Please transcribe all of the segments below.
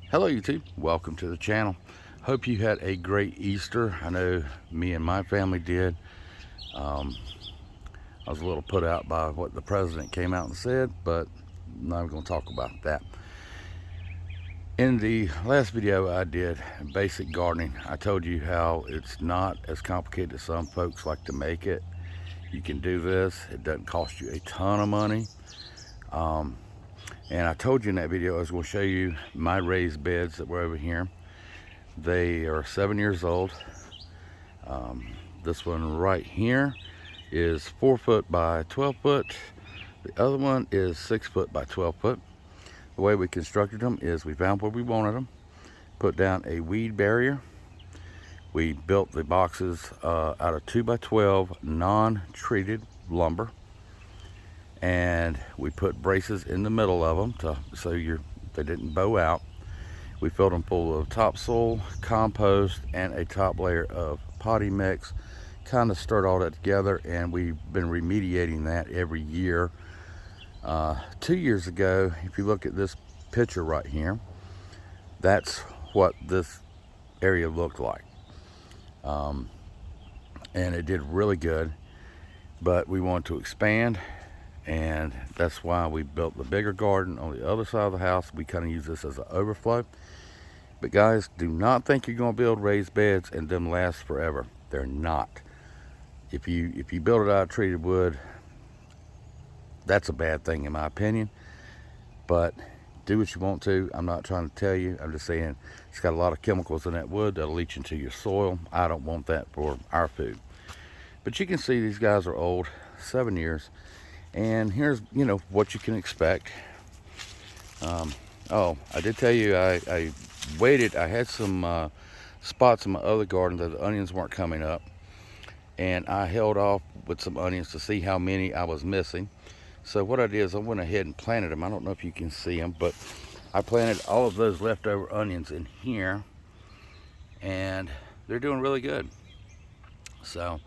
Hello YouTube, welcome to the channel. Hope you had a great Easter. I know me and my family did. I was a little put out by what the president came out and said, but I'm not going to talk about that. In the last video I did, basic gardening, I told you how it's not as complicated as some folks like to make it. You can do this, it doesn't cost you a ton of money. And I told you in that video I was going to show you my raised beds that were over here. They are 7 years old. This one right here is 4 foot by 12 foot. The other one is 6 foot by 12 foot. The way we constructed them is we found where we wanted them, put down a weed barrier. We built the boxes out of 2 by 12 non-treated lumber, and we put braces in the middle of them so they didn't bow out. We filled them full of topsoil, compost, and a top layer of potty mix. Kind of stirred all that together, and we've been remediating that every year. 2 years ago, if you look at this picture right here, that's what this area looked like. And it did really good, but we wanted to expand, and that's why we built the bigger garden on the other side of the house. We kind of use this as an overflow. But guys, do not think you're going to build raised beds and them last forever. They're not. If you build it out of treated wood, that's a bad thing in my opinion. But do what you want to. I'm not trying to tell you. I'm just saying it's got a lot of chemicals in that wood that'll leach into your soil. I don't want that for our food. But you can see these guys are old, 7 years. And here's, what you can expect. Oh, I did tell you I waited. I had some spots in my other garden that the onions weren't coming up, and I held off with some onions to see how many I was missing. So what I did is I went ahead and planted them. I don't know if you can see them, but I planted all of those leftover onions in here, and they're doing really good. So,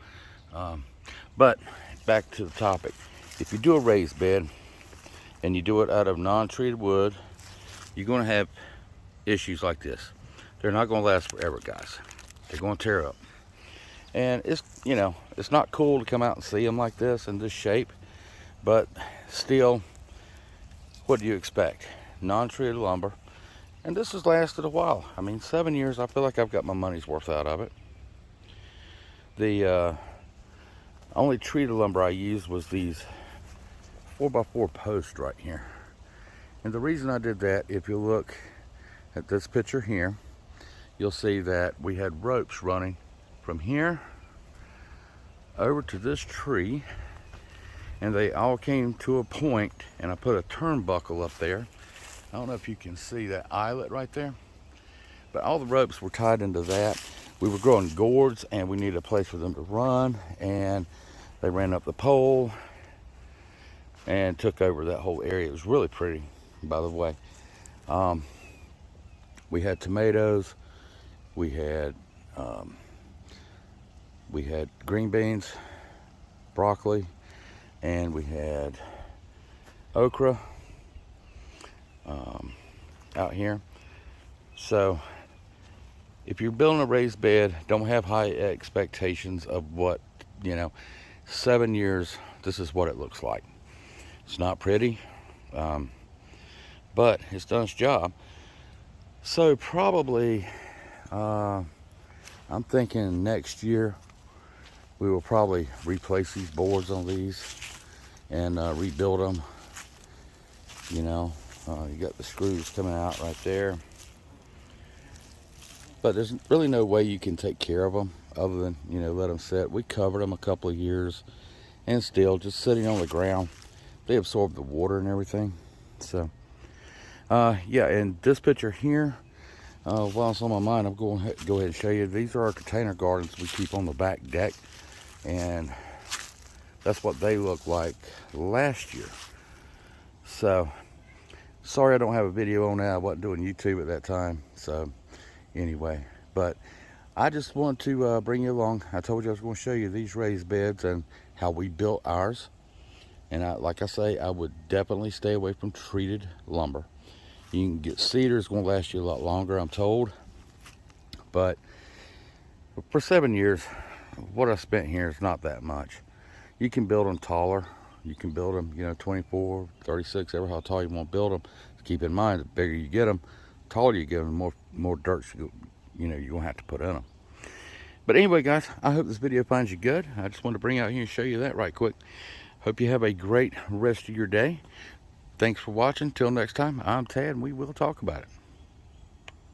but back to the topic. If you do a raised bed and you do it out of non-treated wood, you're going to have issues like this. They're not going to last forever, guys. They're going to tear up. And it's not cool to come out and see them like this in this shape, but still, what do you expect? Non-treated lumber. And this has lasted a while. I mean, 7 years, I feel like I've got my money's worth out of it. The only treated lumber I used was these 4x4 posts right here. And the reason I did that, if you look at this picture here, you'll see that we had ropes running from here over to this tree, and they all came to a point, and I put a turnbuckle up there. I don't know if you can see that eyelet right there, but all the ropes were tied into that. We were growing gourds, and we needed a place for them to run, and they ran up the pole and took over that whole area. It was really pretty, by the way. We had tomatoes, we had green beans, broccoli, and we had okra out here. So if you're building a raised bed, don't have high expectations of what, 7 years, this is what it looks like. It's not pretty, but it's done its job. So probably, I'm thinking next year we will probably replace these boards on these and rebuild them. You got the screws coming out right there. But there's really no way you can take care of them other than, let them sit. We covered them a couple of years, and still just sitting on the ground, they absorb the water and everything. So, yeah, and this picture here, while it's on my mind, I'm going to go ahead and show you. These are our container gardens we keep on the back deck, and that's what they look like last year. So, sorry I don't have a video on that. I wasn't doing YouTube at that time. So, anyway, but I just want to bring you along. I told you I was going to show you these raised beds and how we built ours. And like I say, I would definitely stay away from treated lumber. You can get cedar, it's going to last you a lot longer, I'm told. But for 7 years, what I spent here is not that much. You can build them taller. You can build them, 24, 36, ever how tall you want to build them. Keep in mind, the bigger you get them, the taller you get them, the more dirt you're going to have to put in them. But anyway, guys, I hope this video finds you good. I just wanted to bring out here and show you that right quick. Hope you have a great rest of your day. Thanks for watching. Till next time, I'm Tad, and we will talk about it.